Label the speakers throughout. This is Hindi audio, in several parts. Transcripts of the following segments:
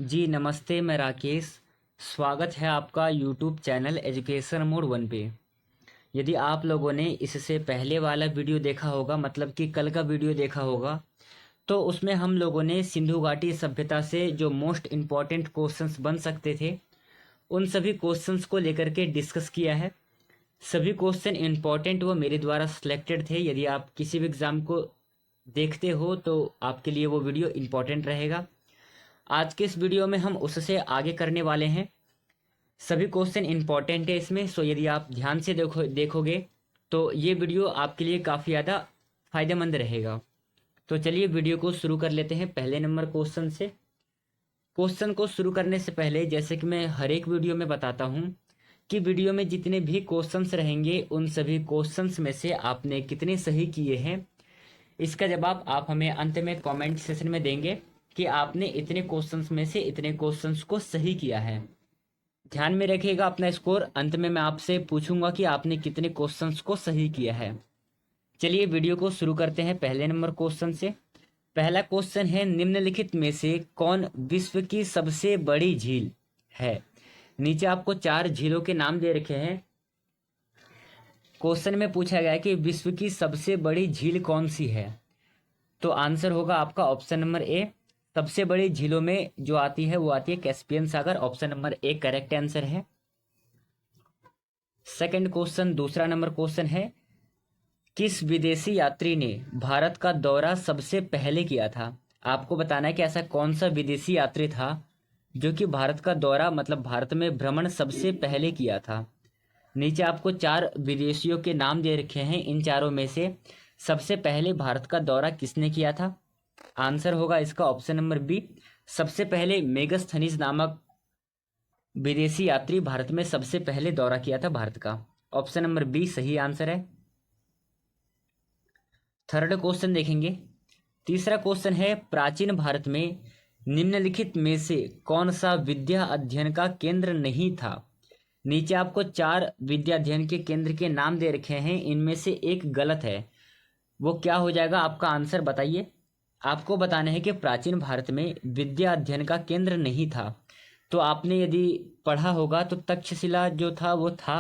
Speaker 1: जी नमस्ते, मैं राकेश। स्वागत है आपका यूट्यूब चैनल एजुकेशन मोड 1 पे। यदि आप लोगों ने इससे पहले वाला वीडियो देखा होगा, मतलब कि कल का वीडियो देखा होगा, तो उसमें हम लोगों ने सिंधु घाटी सभ्यता से जो मोस्ट इम्पॉर्टेंट क्वेश्चंस बन सकते थे, उन सभी क्वेश्चंस को लेकर के डिस्कस किया है। सभी क्वेश्चन इम्पॉर्टेंट वो मेरे द्वारा सिलेक्टेड थे। यदि आप किसी भी एग्ज़ाम को देखते हो तो आपके लिए वो वीडियो इम्पॉर्टेंट रहेगा। आज के इस वीडियो में हम उससे आगे करने वाले हैं। सभी क्वेश्चन इंपॉर्टेंट है इसमें, सो यदि आप ध्यान से देखोगे तो ये वीडियो आपके लिए काफ़ी ज़्यादा फायदेमंद रहेगा। तो चलिए वीडियो को शुरू कर लेते हैं पहले नंबर क्वेश्चन से। क्वेश्चन को शुरू करने से पहले, जैसे कि मैं हर एक वीडियो में बताता हूँ कि वीडियो में जितने भी क्वेश्चंस रहेंगे उन सभी क्वेश्चंस में से आपने कितने सही किए हैं, इसका जवाब आप हमें अंत में कमेंट सेशन में देंगे कि आपने इतने क्वेश्चंस में से इतने क्वेश्चंस को सही किया है। ध्यान में रखिएगा अपना स्कोर। अंत में मैं आपसे पूछूंगा कि आपने कितने क्वेश्चंस को सही किया है। चलिए वीडियो को शुरू करते हैं पहले नंबर क्वेश्चन से। पहला क्वेश्चन है, निम्नलिखित में से कौन विश्व की सबसे बड़ी झील है? नीचे आपको 4 झीलों के नाम दे रखे हैं। क्वेश्चन में पूछा गया है कि विश्व की सबसे बड़ी झील कौन सी है। तो आंसर होगा आपका ऑप्शन नंबर ए। सबसे बड़ी झीलों में जो आती है वो आती है Caspian Sagar. Option number A correct answer है। सेकंड क्वेश्चन, दूसरा नंबर क्वेश्चन है, किस विदेशी यात्री ने भारत का दौरा सबसे पहले किया था? आपको बताना है कि ऐसा कौन सा विदेशी यात्री था जो कि भारत का दौरा, मतलब भारत में भ्रमण सबसे पहले किया था। नीचे आपको 4 विदेशियों के नाम दे रखे हैं। इन चारों में से सबसे पहले भारत का दौरा किसने किया था? आंसर होगा इसका ऑप्शन नंबर बी। सबसे पहले मेगस्थनीज नामक विदेशी यात्री भारत में सबसे पहले दौरा किया था भारत का। ऑप्शन नंबर बी सही आंसर है। थर्ड क्वेश्चन देखेंगे। तीसरा क्वेश्चन है, प्राचीन भारत में निम्नलिखित में से कौन सा विद्या अध्ययन का केंद्र नहीं था? नीचे आपको 4 विद्या अध्ययन के केंद्र के नाम दे रखे हैं। इनमें से एक गलत है, वो क्या हो जाएगा? आपका आंसर बताइए। आपको बताना है कि प्राचीन भारत में विद्या अध्ययन का केंद्र नहीं था। तो आपने यदि पढ़ा होगा तो तक्षशिला जो था वो था।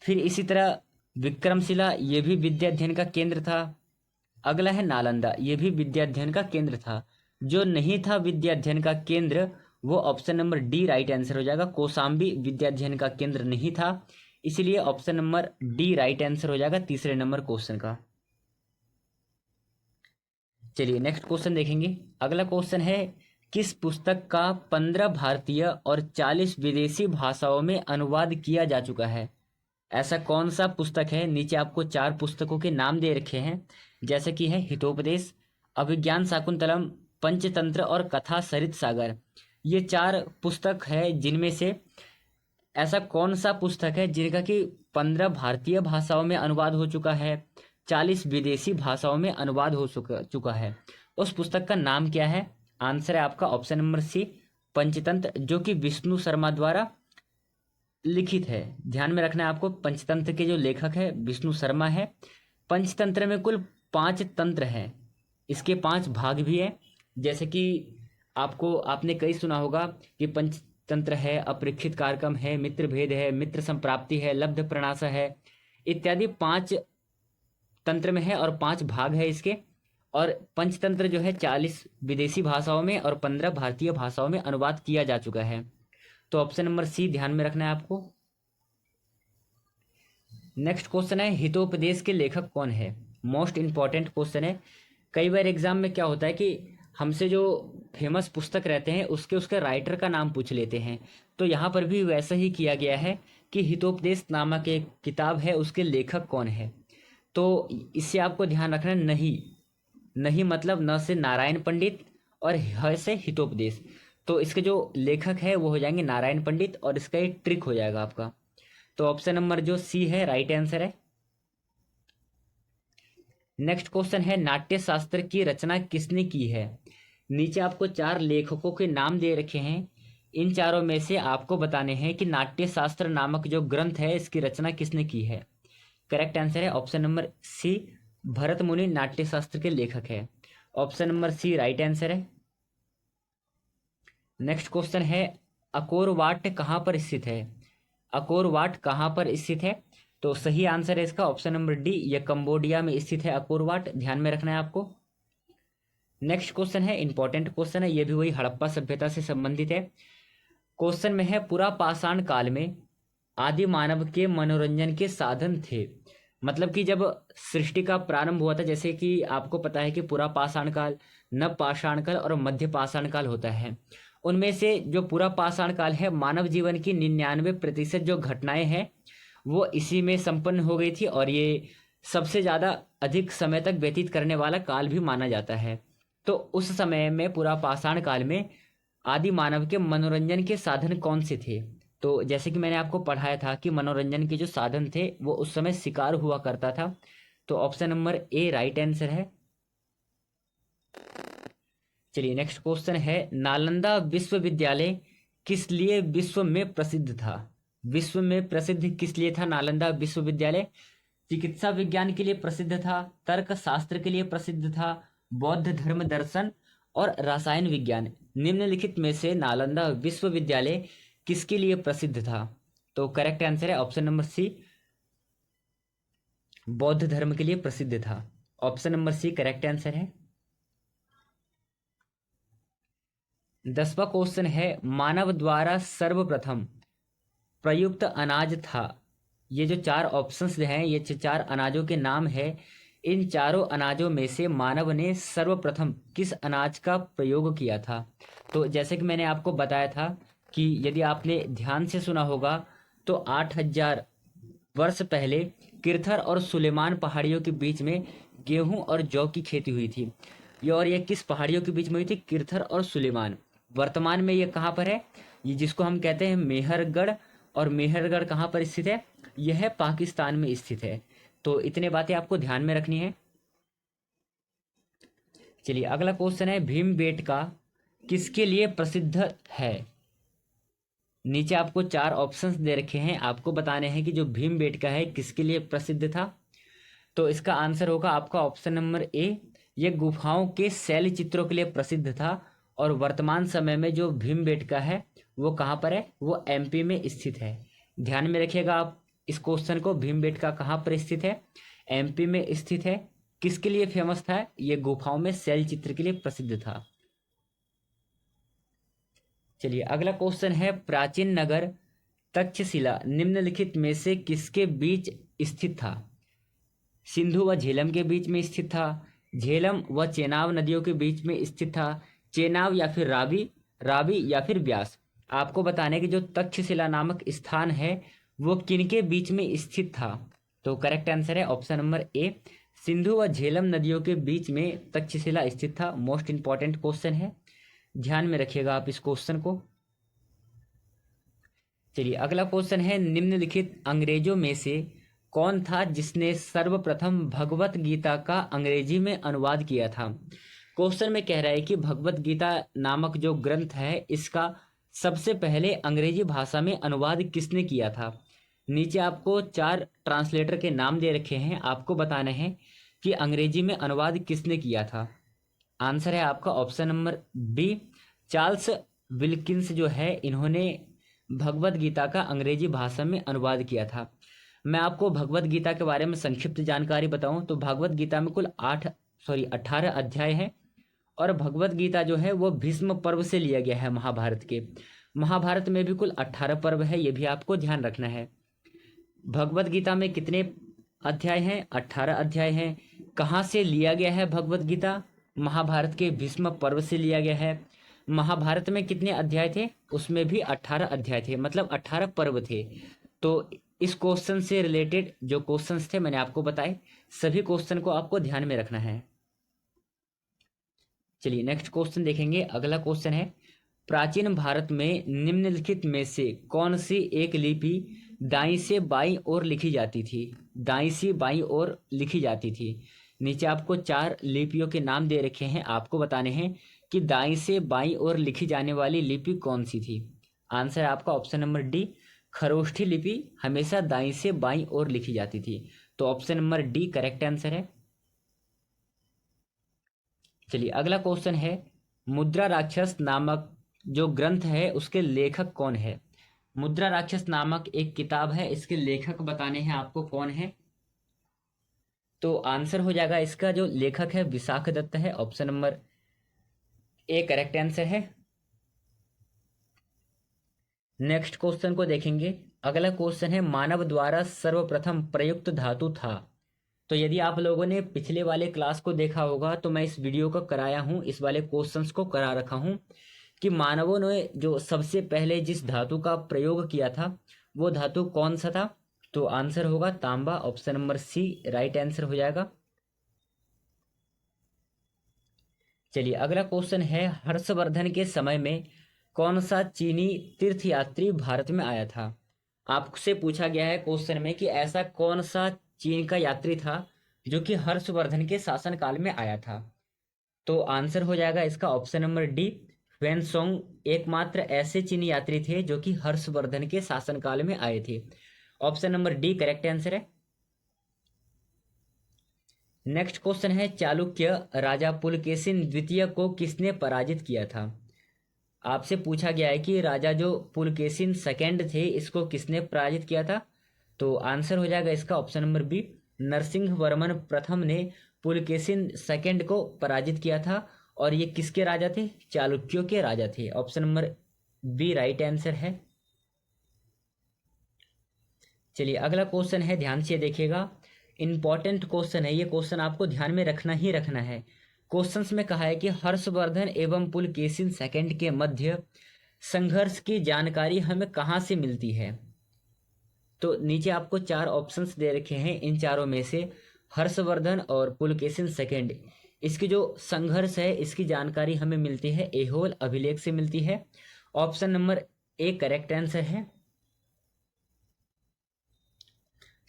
Speaker 1: फिर इसी तरह विक्रमशिला, ये भी विद्या अध्ययन का केंद्र था। अगला है नालंदा, ये भी विद्या अध्ययन का केंद्र था। जो नहीं था विद्या अध्ययन का केंद्र, वो option number D right answer हो जाएगा। कौशाम्बी विद्या अध्ययन का केंद्र नहीं था, इसलिए option number D right answer हो जाएगा तीसरे नंबर क्वेश्चन का। चलिए नेक्स्ट क्वेश्चन देखेंगे। अगला क्वेश्चन है, किस पुस्तक का 15 भारतीय और 40 विदेशी भाषाओं में अनुवाद किया जा चुका है? ऐसा कौन सा पुस्तक है? नीचे आपको 4 पुस्तकों के नाम दे रखे हैं, जैसे कि है हितोपदेश, अभिज्ञान शाकुंतलम, पंचतंत्र और कथा सरित सागर। ये 4 पुस्तक है जिनमें से ऐसा कौन सा पुस्तक है जिनका कि 15 भारतीय भाषाओं में अनुवाद हो चुका है, 40 विदेशी भाषाओं में अनुवाद हो चुका है? उस पुस्तक का नाम क्या है? आंसर है आपका ऑप्शन नंबर सी पंचतंत्र, जो कि विष्णु शर्मा द्वारा लिखित है। ध्यान में रखना है आपको, पंचतंत्र के जो लेखक है विष्णु शर्मा है। पंचतंत्र में कुल 5 तंत्र हैं, इसके 5 भाग भी हैं। जैसे कि आपने कई सुना होगा कि पंचतंत्र है, अपरीक्षित कारकम है, मित्र भेद है, मित्र संप्राप्ति है, लब्ध प्रणाश है, इत्यादि 5 तंत्र में है और 5 भाग है इसके। और पंचतंत्र जो है 40 विदेशी भाषाओं में और 15 भारतीय भाषाओं में अनुवाद किया जा चुका है। तो ऑप्शन नंबर सी ध्यान में रखना है आपको। नेक्स्ट क्वेश्चन है, हितोपदेश के लेखक कौन है? मोस्ट इंपॉर्टेंट क्वेश्चन है। कई बार एग्जाम में क्या होता है कि हमसे जो फेमस पुस्तक रहते हैं उसके उसके राइटर का नाम पूछ लेते हैं। तो यहाँ पर भी वैसा ही किया गया है कि हितोपदेश नामक एक किताब है, उसके लेखक कौन है। तो इससे आपको ध्यान रखना है, नहीं नहीं मतलब न से नारायण पंडित और ह से हितोपदेश। तो इसके जो लेखक है वो हो जाएंगे नारायण पंडित, और इसका एक ट्रिक हो जाएगा आपका। तो ऑप्शन नंबर जो सी है राइट आंसर है। नेक्स्ट क्वेश्चन है, नाट्य शास्त्र की रचना किसने की है? नीचे आपको 4 लेखकों के नाम दे रखे हैं। इन चारों में से आपको बताने हैं कि नाट्य शास्त्र नामक जो ग्रंथ है इसकी रचना किसने की है। करेक्ट आंसर है option number C, Bharat Muni Natya Shastra के लेखक है। Option number C right answer है। नेक्स्ट क्वेश्चन है अकोर वाट कहाँ पर स्थित है? अकोर वाट कहाँ पर स्थित है? तो सही आंसर है इसका ऑप्शन नंबर डी, ये कंबोडिया में स्थित है अकोर वाट, ध्यान में रखना है आपको। नेक्स्ट क्वेश्चन है इंपॉर्टेंट क्वेश्चन है, ये भी वही हड़प्पा सभ्यता से संबंधित है। क्वेश्चन में है पुरा पाषाण काल में आदि मानव के मनोरंजन के साधन थे। मतलब कि जब सृष्टि का प्रारंभ हुआ था, जैसे कि आपको पता है कि पुरा पाषाण काल, नव पाषाण काल और मध्य पाषाण काल होता है। उनमें से जो पूरा पाषाण काल है, मानव जीवन की 99% जो घटनाएं हैं वो इसी में संपन्न हो गई थी, और ये सबसे ज़्यादा अधिक समय तक व्यतीत करने वाला काल भी माना जाता है। तो उस समय में पूरा पाषाण काल में आदि मानव के मनोरंजन के साधन कौन से थे? तो जैसे कि मैंने आपको पढ़ाया था कि मनोरंजन के जो साधन थे वो उस समय शिकार हुआ करता था। तो option number A right answer है। चलिए नेक्स्ट क्वेश्चन है नालंदा विश्वविद्यालय किस लिए विश्व में प्रसिद्ध था? विश्व में प्रसिद्ध किस लिए था नालंदा विश्वविद्यालय? चिकित्सा विज्ञान के लिए प्रसिद्ध था, तर्क शास्त्र के लिए प्रसिद्ध था, बौद्ध धर्म दर्शन और रसायन विज्ञान। निम्नलिखित में से नालंदा विश्वविद्यालय किसके लिए प्रसिद्ध था? तो करेक्ट आंसर है ऑप्शन नंबर सी, बौद्ध धर्म के लिए प्रसिद्ध था। Option number C correct answer है। 10वां क्वेश्चन है मानव द्वारा सर्वप्रथम प्रयुक्त अनाज था। ये जो 4 ऑप्शंस हैं, ये 4 अनाजों के नाम है। इन चारों अनाजों में से मानव ने सर्वप्रथम किस अनाज का प्रयोग किया था? तो जैसे कि मैंने आपको बताया था कि यदि आपने ध्यान से सुना होगा तो 8000 वर्ष पहले किरथर और सुलेमान पहाड़ियों के बीच में गेहूं और जौ की खेती हुई थी। ये किस पहाड़ियों के बीच में हुई थी? किरथर और सुलेमान। वर्तमान में ये कहाँ पर है? ये जिसको हम कहते हैं मेहरगढ़, और मेहरगढ़ कहाँ पर स्थित है? यह पाकिस्तान में स्थित है। तो इतने बातें आपको ध्यान में रखनी है। चलिए अगला क्वेश्चन है भीमबेटका किसके लिए प्रसिद्ध है? नीचे आपको 4 ऑप्शंस दे रखे हैं, आपको बताने हैं कि जो भीमबेटका है किसके लिए प्रसिद्ध था। तो इसका आंसर होगा आपका ऑप्शन नंबर ए, ये गुफाओं के शैल चित्रों के लिए प्रसिद्ध था। और वर्तमान समय में जो भीमबेटका है वो कहाँ पर है? वो एमपी में स्थित है। ध्यान में रखिएगा आप इस क्वेश्चन को, भीमबेटका कहाँ पर स्थित है? एमपी में स्थित है। किसके लिए फेमस था? ये गुफाओं में शैल चित्र के लिए प्रसिद्ध था। चलिए अगला क्वेश्चन है प्राचीन नगर तक्षशिला निम्नलिखित में से किसके बीच स्थित था? सिंधु व झेलम के बीच में स्थित था, झेलम व चेनाब नदियों के बीच में स्थित था, चेनाब या फिर रावी, रावी या फिर ब्यास। आपको बताने कि जो तक्षशिला नामक स्थान है वो किनके बीच में स्थित था? तो करेक्ट आंसर है ऑप्शन नंबर ए, सिंधु व झेलम नदियों के बीच में तक्षशिला स्थित था। मोस्ट इंपॉर्टेंट क्वेश्चन है, ध्यान में रखिएगा आप इस क्वेश्चन को। चलिए अगला क्वेश्चन है निम्नलिखित अंग्रेजों में से कौन था जिसने सर्वप्रथम भगवत गीता का अंग्रेजी में अनुवाद किया था? क्वेश्चन में कह रहा है कि भगवत गीता नामक जो ग्रंथ है इसका सबसे पहले अंग्रेजी भाषा में अनुवाद किसने किया था? नीचे आपको 4 ट्रांसलेटर के नाम दे रखे हैं, आपको बताना है कि अंग्रेजी में अनुवाद किसने किया था। आंसर है आपका option number B, Charles Wilkins जो है इन्होंने भगवत गीता का अंग्रेजी भाषा में अनुवाद किया था। मैं आपको भगवत गीता के बारे में संक्षिप्त जानकारी बताऊं तो भगवत गीता में कुल 18 अध्याय हैं, और भगवत गीता जो है वो भीष्म पर्व से लिया गया है महाभारत के। महाभारत में भी कुल 18 पर्व है, ये भी आपको ध्यान रखना है। भगवत गीता में कितने अध्याय हैं? 18 अध्याय हैं। कहाँ से लिया गया है भगवत गीता? महाभारत के भीष्म पर्व से लिया गया है। महाभारत में कितने अध्याय थे? उसमें भी 18 अध्याय थे, मतलब 18 पर्व थे। तो इस क्वेश्चन से रिलेटेड जो क्वेश्चंस थे मैंने आपको बताए, सभी क्वेश्चन को आपको ध्यान में रखना है। चलिए नेक्स्ट क्वेश्चन देखेंगे। अगला क्वेश्चन है प्राचीन भारत में निम्नलिखित में से कौन सी एक लिपि दाईं से बाईं ओर लिखी जाती थी? दाईं से बाईं ओर लिखी जाती थी। नीचे आपको 4 लिपियों के नाम दे रखे हैं, आपको बताने हैं कि दाईं से बाईं ओर लिखी जाने वाली लिपि कौन सी थी। आंसर आपका ऑप्शन नंबर डी, खरोष्ठी लिपि हमेशा दाईं से बाईं ओर लिखी जाती थी। तो option number D correct answer है। चलिए अगला क्वेश्चन है मुद्रा राक्षस नामक जो ग्रंथ है उसके लेखक कौन है? मुद्रा राक्षस नामक एक किताब है, इसके लेखक बताने हैं आपको कौन है। तो आंसर हो जाएगा इसका जो लेखक है विशाख दत्त है। Option number A correct answer है। नेक्स्ट क्वेश्चन को देखेंगे। अगला क्वेश्चन है मानव द्वारा सर्वप्रथम प्रयुक्त धातु था। तो यदि आप लोगों ने पिछले वाले क्लास को देखा होगा तो मैं इस वीडियो को कराया हूँ, इस वाले क्वेश्चंस को करा रखा हूँ कि मानवों ने जो सबसे पहले जिस धातु का प्रयोग किया था वो धातु कौन सा था। तो आंसर होगा तांबा। Option number C right answer हो जाएगा। चलिए अगला क्वेश्चन है हर्षवर्धन के समय में कौन सा चीनी तीर्थयात्री भारत में आया था। आपसे पूछा गया है क्वेश्चन में कि ऐसा कौन सा चीन का यात्री था जो कि हर्षवर्धन के शासनकाल में आया था। तो आंसर हो जाएगा इसका ऑप्शन नंबर डी ह्वेनसोंग एकमात्र ऐसे चीनी यात्री थे जो कि हर्षवर्धन के शासनकाल में आए थे। Option number D correct answer है। नेक्स्ट क्वेश्चन है चालुक्य राजा पुलकेशिन द्वितीय को किसने पराजित किया था। आपसे पूछा गया है कि राजा जो पुलकेशिन सेकंड थे इसको किसने पराजित किया था। तो आंसर हो जाएगा इसका option number B Narasimha Varman प्रथम ने पुलकेशिन सेकंड को पराजित किया था। और ये किसके राजा थे? चालुक्यों के राजा थे। Option number B right answer है। चलिए अगला क्वेश्चन है, ध्यान से देखिएगा, इंपॉर्टेंट क्वेश्चन है ये। क्वेश्चन आपको ध्यान में रखना ही रखना है। क्वेश्चंस में कहा है कि हर्षवर्धन एवं पुलकेशिन सेकंड के मध्य संघर्ष की जानकारी हमें कहाँ से मिलती है। तो नीचे आपको चार ऑप्शंस दे रखे हैं, इन चारों में से हर्षवर्धन और पुलकेशिन सेकंड इसकी जो संघर्ष है इसकी जानकारी हमें मिलती है ऐहोल अभिलेख से मिलती है। Option number A correct answer है।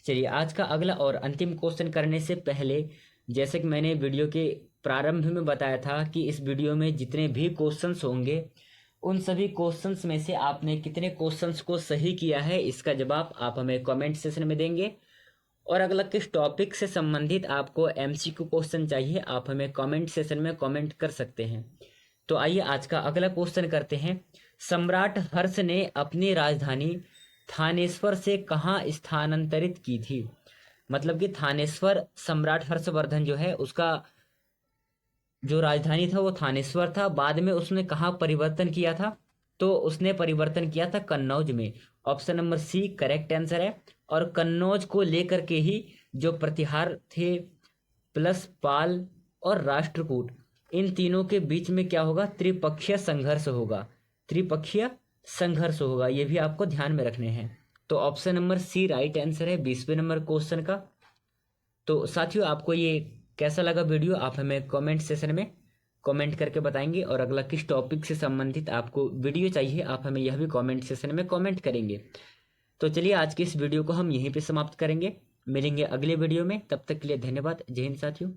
Speaker 1: चलिए आज का अगला और अंतिम क्वेश्चन करने से पहले, जैसे कि मैंने वीडियो के प्रारंभ में बताया था कि इस वीडियो में जितने भी क्वेश्चंस होंगे उन सभी क्वेश्चंस में से आपने कितने क्वेश्चंस को सही किया है इसका जवाब आप हमें कमेंट सेशन में देंगे। और अगला किस टॉपिक से संबंधित आपको एमसीक्यू क्वेश्चन चाहिए आप हमें कमेंट सेशन में कमेंट कर सकते हैं। तो आइए आज का अगला क्वेश्चन करते हैं। सम्राट हर्ष ने अपनी राजधानी थानेश्वर से कहाँ स्थानांतरित की थी। मतलब कि थानेश्वर सम्राट हर्षवर्धन जो है उसका जो राजधानी था वो थानेश्वर था। बाद में उसने कहाँ परिवर्तन किया था? तो उसने परिवर्तन किया था कन्नौज में। Option number C correct answer है। और कन्नौज को लेकर के ही जो प्रतिहार थे प्लस पाल और राष्ट्रकूट, इन तीनों के बीच में क्या होगा? त्रिपक्षीय संघर्ष होगा। त्रिपक्षीय संघर्ष होगा, ये भी आपको ध्यान में रखने हैं। तो option number C right answer है 20वें नंबर क्वेश्चन का। तो साथियों आपको ये कैसा लगा वीडियो आप हमें कमेंट सेशन में कमेंट करके बताएंगे। और अगला किस टॉपिक से संबंधित आपको वीडियो चाहिए आप हमें यह भी कमेंट सेशन में कमेंट करेंगे। तो चलिए आज की इस वीडियो को हम यहीं पे समाप्त करेंगे, मिलेंगे अगले वीडियो में। तब तक के लिए धन्यवाद। जय हिंद साथियों।